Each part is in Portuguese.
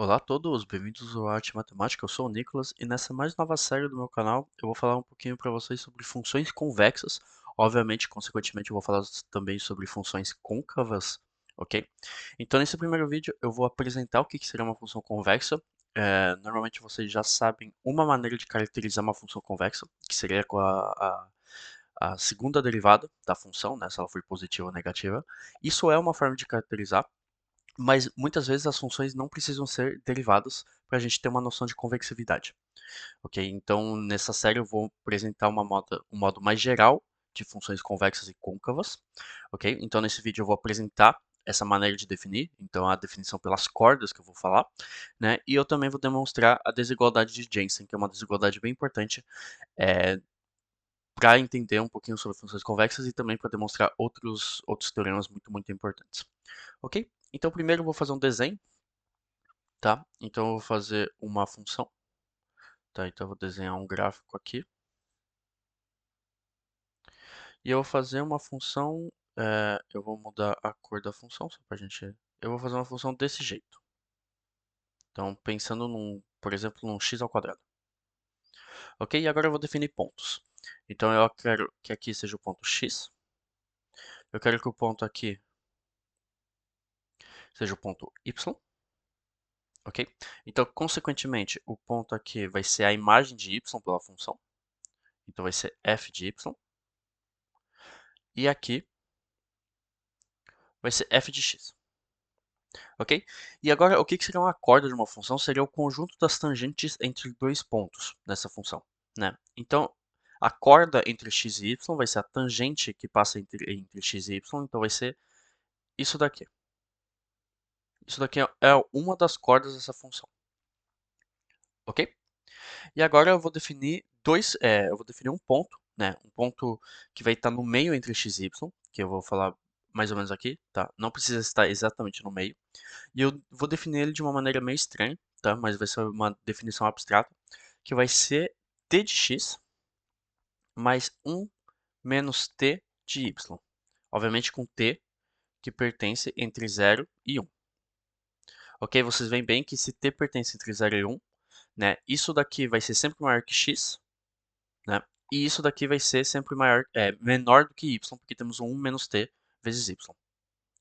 Olá a todos, bem-vindos ao Arte Matemática. Eu sou o Nicolas e nessa mais nova série do meu canal eu vou falar um pouquinho para vocês sobre funções convexas. Obviamente, consequentemente, eu vou falar também sobre funções côncavas, ok? Então, nesse primeiro vídeo, eu vou apresentar o que seria uma função convexa. Normalmente, vocês já sabem uma maneira de caracterizar uma função convexa, que seria com a segunda derivada da função, né, se ela for positiva ou negativa. Isso é uma forma de caracterizar. Mas muitas vezes as funções não precisam ser derivadas para a gente ter uma noção de convexividade, ok? Então, nessa série eu vou apresentar um modo mais geral de funções convexas e côncavas, ok? Então, nesse vídeo eu vou apresentar essa maneira de definir, então a definição pelas cordas que eu vou falar, né? E eu também vou demonstrar a desigualdade de Jensen, que é uma desigualdade bem importante para entender um pouquinho sobre funções convexas e também para demonstrar outros teoremas muito importantes, ok? Então, primeiro eu vou fazer um desenho. Tá? Então eu vou fazer uma função. Tá? Então eu vou desenhar um gráfico aqui. E eu vou fazer uma função. Eu vou mudar a cor da função, só pra gente. Eu vou fazer uma função desse jeito. Então, pensando por exemplo, num x ao quadrado. Ok? E agora eu vou definir pontos. Então eu quero que aqui seja o ponto x. Eu quero que o ponto aqui seja o ponto y. Ok? Então, consequentemente, o ponto aqui vai ser a imagem de y pela função. Então vai ser f de y. E aqui vai ser f de x. Ok? E agora, o que seria uma corda de uma função? Seria o conjunto das tangentes entre dois pontos nessa função, né? Então, a corda entre x e y vai ser a tangente que passa entre x e y, então vai ser isso daqui. Isso daqui é uma das cordas dessa função, ok? E agora eu vou definir eu vou definir um ponto, né? Um ponto que vai estar no meio entre x e y, que eu vou falar mais ou menos aqui, tá? Não precisa estar exatamente no meio. E eu vou definir ele de uma maneira meio estranha, tá? Mas vai ser uma definição abstrata, que vai ser t de x mais 1 menos t de y. Obviamente com t que pertence entre 0 e 1. Ok? Vocês veem bem que se t pertence entre 0 e 1, né? Isso daqui vai ser sempre maior que x, né? E isso daqui vai ser sempre menor do que y, porque temos um 1 menos t vezes y.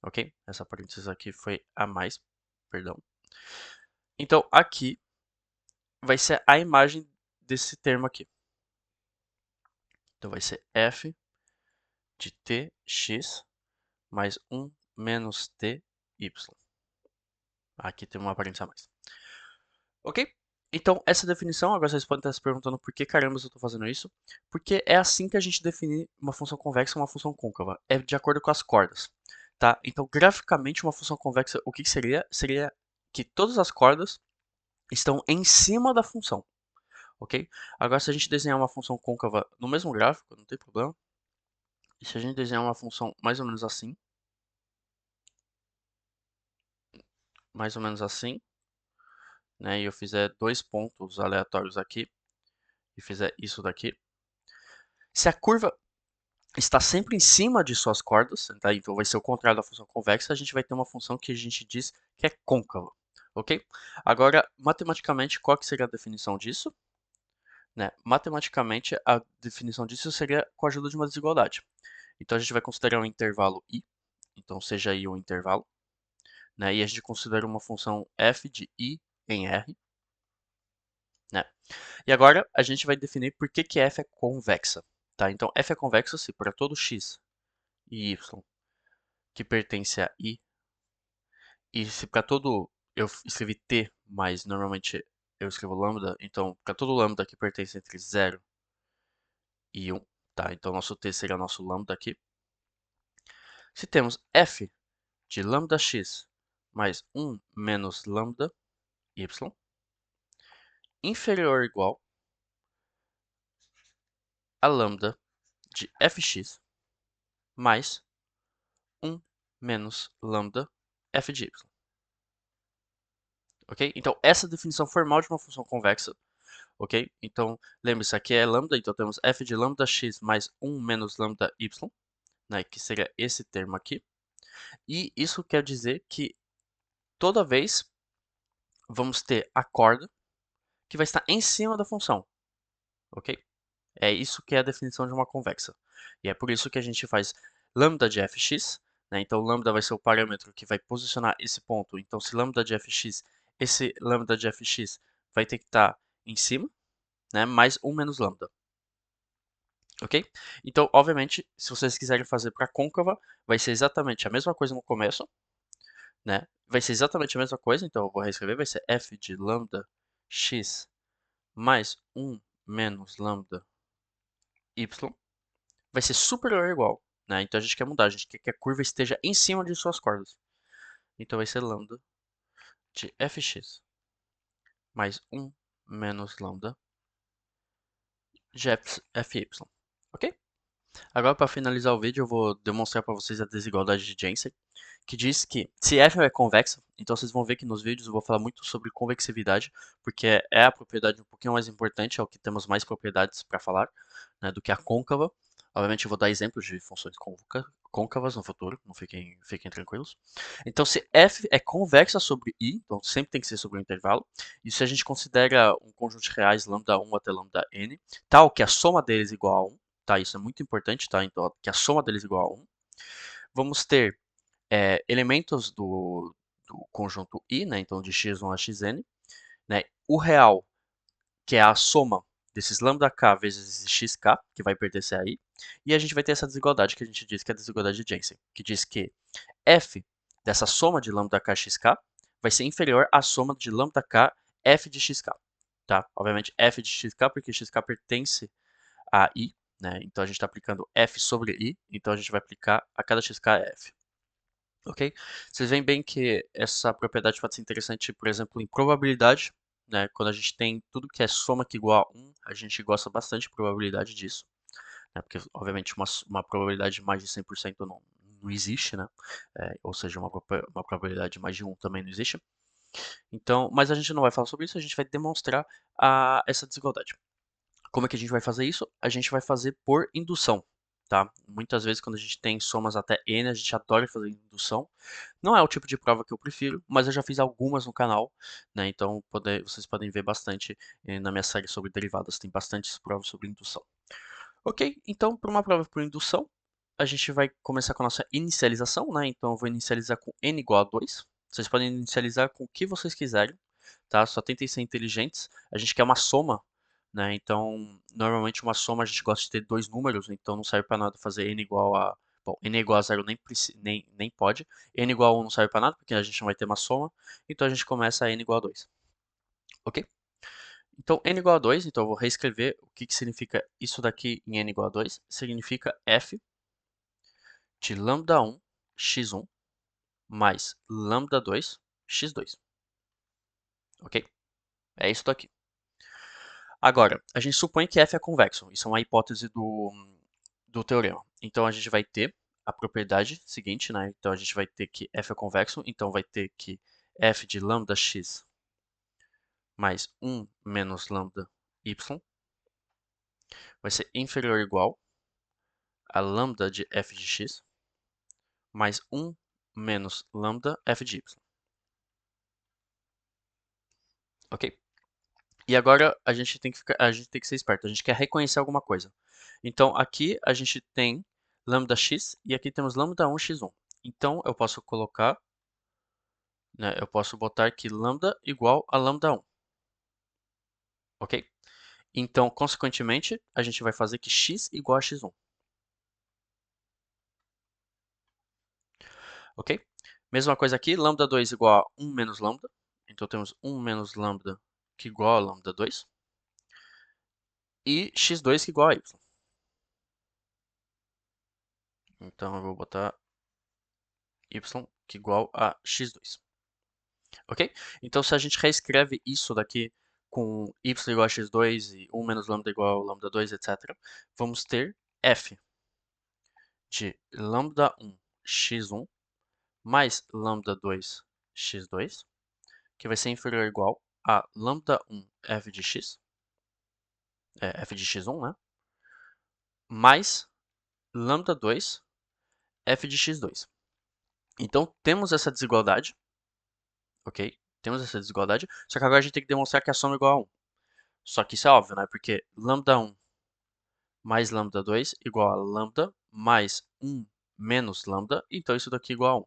Ok? Essa parênteses aqui foi a mais, perdão. Então, aqui vai ser a imagem desse termo aqui. Então vai ser f de tx mais 1 menos ty. Aqui tem uma parêntese a mais. Ok? Então, essa definição, agora vocês podem estar se perguntando por que caramba eu estou fazendo isso. Porque é assim que a gente define uma função convexa e uma função côncava. É de acordo com as cordas. Tá? Então, graficamente, uma função convexa, o que seria? Seria que todas as cordas estão em cima da função. Ok? Agora, se a gente desenhar uma função côncava no mesmo gráfico, não tem problema. E se a gente desenhar uma função mais ou menos assim, né, e eu fizer dois pontos aleatórios aqui, e fizer isso daqui, se a curva está sempre em cima de suas cordas, tá? Então vai ser o contrário da função convexa, a gente vai ter uma função que a gente diz que é côncava, ok? Agora, matematicamente, qual que seria a definição disso? Né? Matematicamente, a definição disso seria com a ajuda de uma desigualdade. Então a gente vai considerar um intervalo i, então seja i um intervalo, né? E a gente considera uma função f de i em R, né? E agora a gente vai definir por que f é convexa, tá? Então f é convexa se para todo x e y que pertence a i, e se para todo eu escrevi t, mas normalmente eu escrevo lambda, então para todo lambda que pertence entre 0 e 1, tá? Então nosso t seria o nosso lambda aqui. Se temos f de lambda x mais 1 menos lambda y inferior ou igual a lambda de fx mais 1 menos lambda f de y. Ok? Então, essa é a definição formal de uma função convexa. Ok? Então, lembre-se, aqui é lambda, então temos f de lambda x mais 1 menos lambda y, né, que seria esse termo aqui. E isso quer dizer que toda vez vamos ter a corda, que vai estar em cima da função, ok? É isso que é a definição de uma convexa. E é por isso que a gente faz lambda de fx, né? Então lambda vai ser o parâmetro que vai posicionar esse ponto. Então se lambda de fx, esse lambda de fx vai ter que estar em cima, né? Mais 1 menos lambda. Ok? Então, obviamente, se vocês quiserem fazer para côncava, vai ser exatamente a mesma coisa no começo, né? Vai ser exatamente a mesma coisa, então eu vou reescrever, vai ser f de lambda x mais 1 menos lambda y vai ser superior ou igual, né? Então a gente quer mudar, a gente quer que a curva esteja em cima de suas cordas. Então vai ser lambda de fx mais 1 menos lambda de fy, ok? Agora, para finalizar o vídeo, eu vou demonstrar para vocês a desigualdade de Jensen, que diz que se f é convexa, então vocês vão ver que nos vídeos eu vou falar muito sobre convexividade, porque é a propriedade um pouquinho mais importante, é o que temos mais propriedades para falar, né, do que a côncava. Obviamente eu vou dar exemplos de funções côncavas no futuro, não fiquem tranquilos. Então se f é convexa sobre i, então sempre tem que ser sobre o intervalo, e se a gente considera um conjunto de reais lambda 1 até lambda n, tal que a soma deles é igual a 1, tá? Isso é muito importante, tá? Então que a soma deles é igual a 1. Vamos ter elementos do conjunto I, né? Então de x1 a xn, né? O real, que é a soma desses lambda k vezes xk, que vai pertencer a I, e a gente vai ter essa desigualdade que a gente diz que é a desigualdade de Jensen, que diz que f dessa soma de lambda k xk vai ser inferior à soma de lambda k f de xk, tá? Obviamente f de xk porque xk pertence a I, né? Então a gente está aplicando f sobre I, então a gente vai aplicar a cada xk f. Ok? Vocês veem bem que essa propriedade pode ser interessante, por exemplo, em probabilidade, né? Quando a gente tem tudo que é soma que é igual a 1, a gente gosta bastante de probabilidade disso, né? Porque, obviamente, uma probabilidade de mais de 100% não existe, né? Ou seja, uma probabilidade de mais de 1 também não existe. Então, mas a gente não vai falar sobre isso, a gente vai demonstrar essa desigualdade. Como é que a gente vai fazer isso? A gente vai fazer por indução, tá? Muitas vezes quando a gente tem somas até n, a gente adora fazer indução. Não é o tipo de prova que eu prefiro, mas eu já fiz algumas no canal, né? Então vocês podem ver bastante na minha série sobre derivadas, tem bastantes provas sobre indução. Ok, então para uma prova por indução, a gente vai começar com a nossa inicialização, né? Então eu vou inicializar com n igual a 2. Vocês podem inicializar com o que vocês quiserem, tá? Só tentem ser inteligentes. A gente quer uma soma, né? Então, normalmente uma soma a gente gosta de ter dois números, então não serve para nada fazer n igual a... Bom, n igual a 0 nem pode. N igual a 1 não serve para nada, porque a gente não vai ter uma soma. Então a gente começa a n igual a 2. Ok? Então, n igual a 2, então eu vou reescrever o que significa isso daqui em n igual a 2. Significa f de lambda 1 x1 mais lambda 2 x2. Ok? É isso daqui. Agora, a gente supõe que f é convexo. Isso é uma hipótese do teorema. Então, a gente vai ter a propriedade seguinte, né? Então, a gente vai ter que f é convexo. Então, vai ter que f de lambda x mais 1 menos lambda y vai ser inferior ou igual a lambda de f de x mais 1 menos lambda f de y. Ok? E agora a gente tem que ser esperto. A gente quer reconhecer alguma coisa. Então aqui a gente tem lambda x e aqui temos lambda 1 x1. Então eu posso colocar, né, eu posso botar aqui lambda igual a lambda 1. Ok? Então, consequentemente, a gente vai fazer que x igual a x1. Ok? Mesma coisa aqui, lambda 2 igual a 1 menos lambda. Então temos 1 menos lambda que igual a lambda 2. E x2 que igual a y. Então eu vou botar y que igual a x2. Ok? Então se a gente reescreve isso daqui com y igual a x2 e 1 menos lambda igual a lambda 2, etc., vamos ter f de lambda 1 x1 mais lambda 2 x2, que vai ser inferior ou igual a lambda 1 f de x, f de x1, né? Mais lambda 2 f de x2. Então temos essa desigualdade, ok? Temos essa desigualdade, só que agora a gente tem que demonstrar que a soma é igual a 1. Só que isso é óbvio, né? Porque lambda 1 mais lambda 2 igual a lambda mais 1 menos lambda, então isso daqui é igual a 1.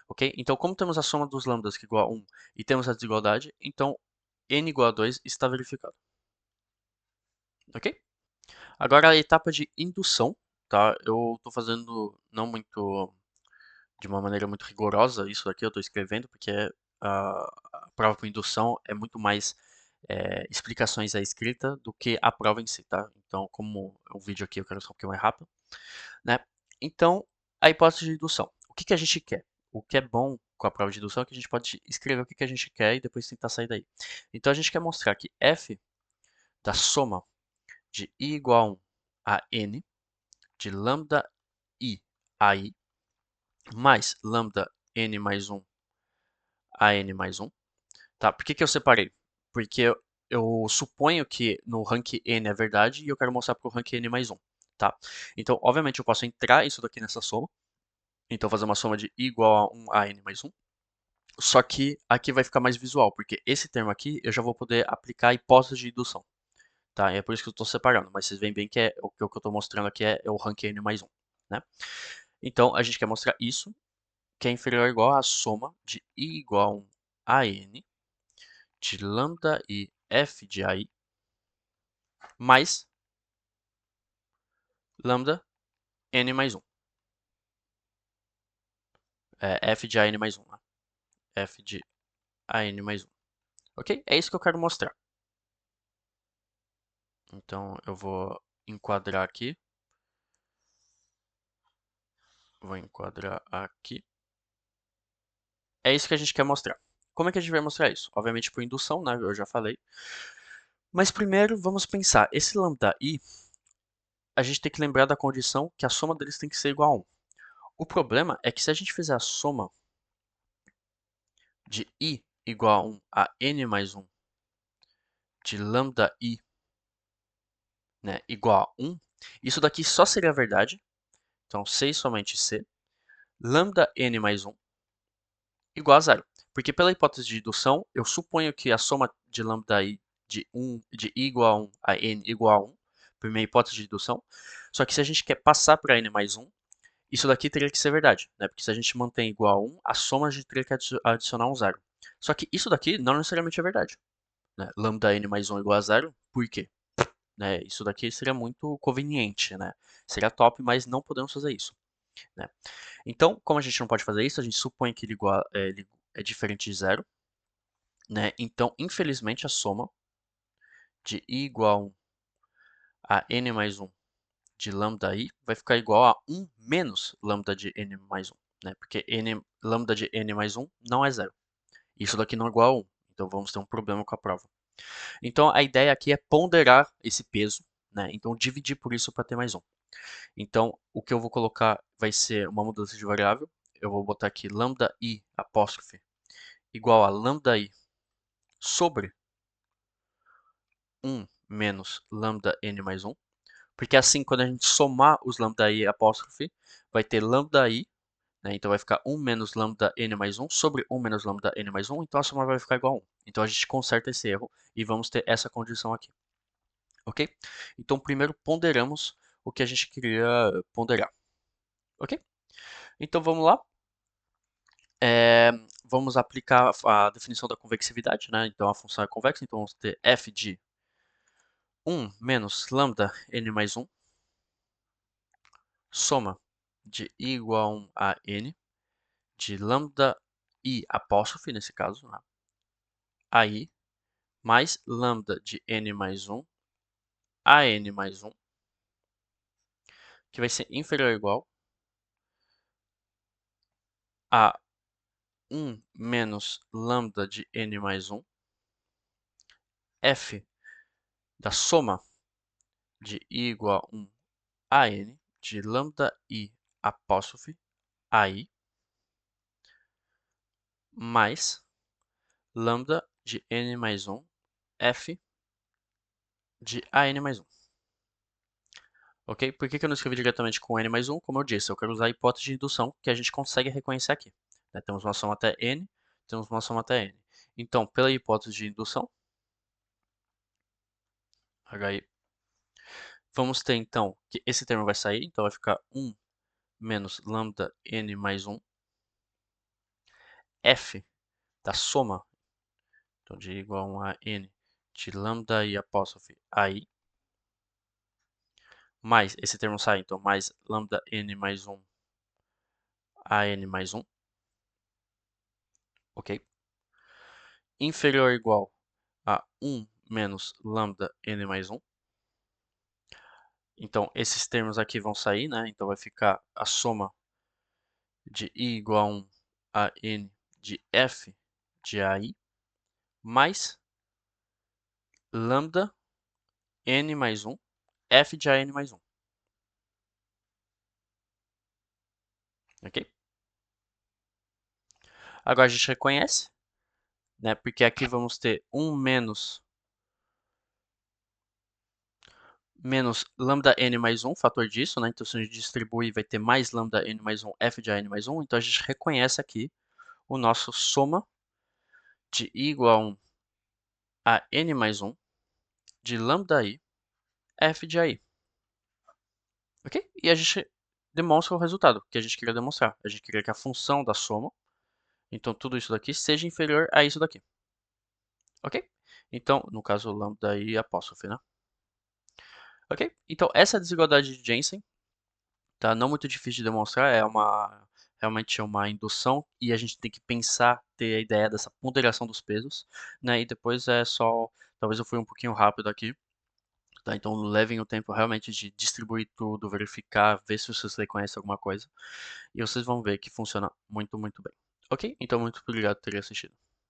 Ok? Então, como temos a soma dos lambdas que é igual a 1 e temos a desigualdade, então n igual a 2 está verificado. Ok? Agora a etapa de indução, tá? Eu estou fazendo não muito de uma maneira muito rigorosa isso daqui, eu estou escrevendo porque a prova por indução é muito mais explicações à escrita do que a prova em si, tá? Então, como o vídeo aqui eu quero só um pouquinho mais rápido, né? Então, a hipótese de indução. O que que a gente quer? O que é bom com a prova de indução é que a gente pode escrever o que que a gente quer e depois tentar sair daí. Então, a gente quer mostrar que f da soma de i igual a 1 a n de lambda i a i mais lambda n mais 1 a n mais 1, tá? Por que que eu separei? Porque eu suponho que no rank n é verdade e eu quero mostrar para o rank n mais 1, tá? Então, obviamente, eu posso entrar isso daqui nessa soma. Então, fazer uma soma de i igual a 1 a n mais 1. Só que aqui vai ficar mais visual, porque esse termo aqui eu já vou poder aplicar a hipótese de indução, tá? E é por isso que eu estou separando, mas vocês veem bem que o que eu estou mostrando aqui é o rank n mais 1, né? Então, a gente quer mostrar isso, que é inferior ou igual à soma de i igual a 1 a n de lambda e f de AI mais lambda n mais 1. F de AN mais 1, né? F de AN mais 1. Ok? É isso que eu quero mostrar. Então, eu vou enquadrar aqui. Vou enquadrar aqui. É isso que a gente quer mostrar. Como é que a gente vai mostrar isso? Obviamente por indução, né? Eu já falei. Mas primeiro, vamos pensar. Esse lambda i, a gente tem que lembrar da condição que a soma deles tem que ser igual a 1. O problema é que se a gente fizer a soma de i igual a 1 a n mais 1 de lambda i, né, igual a 1, isso daqui só seria verdade. Então, C e somente C. Lambda n mais 1 igual a zero. Porque pela hipótese de indução, eu suponho que a soma de lambda i de i igual a 1 a n igual a 1, por minha hipótese de indução. Só que se a gente quer passar para n mais 1, isso daqui teria que ser verdade, né? Porque se a gente mantém igual a 1, a soma a gente teria que adicionar um zero. Só que isso daqui não necessariamente é verdade, né? Lambda n mais 1 igual a zero, por quê? Né? Isso daqui seria muito conveniente, né? Seria top, mas não podemos fazer isso, né? Então, como a gente não pode fazer isso, a gente supõe que ele é diferente de zero, né? Então, infelizmente, a soma de i igual a n mais 1 de lambda i vai ficar igual a 1 menos lambda de n mais 1, né? Porque lambda de n mais 1 não é zero. Isso daqui não é igual a 1, então vamos ter um problema com a prova. Então, a ideia aqui é ponderar esse peso, né? Então, dividir por isso para ter mais 1. Então, o que eu vou colocar vai ser uma mudança de variável. Eu vou botar aqui lambda i apóstrofe igual a lambda i sobre 1 menos lambda n mais 1. Porque assim, quando a gente somar os lambda i apóstrofe, vai ter lambda i, né? Então vai ficar 1 menos lambda n mais 1 sobre 1 menos lambda n mais 1. Então a soma vai ficar igual a 1. Então a gente conserta esse erro e vamos ter essa condição aqui. Ok? Então primeiro ponderamos o que a gente queria ponderar. Ok? Então vamos lá. É, vamos aplicar a definição da convexividade, né? Então a função é convexa, então vamos ter f de 1 menos lambda n mais 1, soma de i igual a 1 a n, de lambda i apóstrofe, nesse caso, né? Aí, mais lambda de n mais 1 a n mais 1, que vai ser inferior ou igual a 1 menos lambda de n mais 1, f da soma de i igual a 1 a n, de lambda i apóstrofe AI, mais lambda de n mais 1, f de an mais 1. Ok? Por que eu não escrevi diretamente com n mais 1? Como eu disse, eu quero usar a hipótese de indução que a gente consegue reconhecer aqui, né? Temos uma soma até n, temos uma soma até n. Então, pela hipótese de indução, HI, vamos ter então que esse termo vai sair, então vai ficar 1 menos lambda n mais 1, f da soma, então de igual a 1 a n, de lambda e apóstrofe AI, mais, esse termo sai, então mais lambda n mais 1 a n mais 1, ok? Inferior ou igual a 1 menos lambda n mais 1. Então, esses termos aqui vão sair, né? Então, vai ficar a soma de i igual a 1 a n de f de AI mais lambda n mais 1, f de an mais 1. Ok? Agora a gente reconhece, né? Porque aqui vamos ter 1 menos lambda n mais 1, fator disso, né? Então, se a gente distribuir, vai ter mais lambda n mais 1, f de an mais 1. Então, a gente reconhece aqui o nosso soma de i igual a 1 a n mais 1 de lambda i f de ai. Ok? E a gente demonstra o resultado que a gente queria demonstrar. A gente queria que a função da soma, então tudo isso daqui, seja inferior a isso daqui. Ok? Então, no caso, lambda i apóstrofe, né? Ok? Então, essa desigualdade de Jensen, tá? Não muito difícil de demonstrar, realmente é uma indução e a gente tem que pensar, ter a ideia dessa ponderação dos pesos, né? E depois é só, talvez eu fui um pouquinho rápido aqui, tá? Então levem o tempo realmente de distribuir tudo, verificar, ver se vocês reconhecem alguma coisa e vocês vão ver que funciona muito, muito bem. Ok? Então muito obrigado por terem assistido.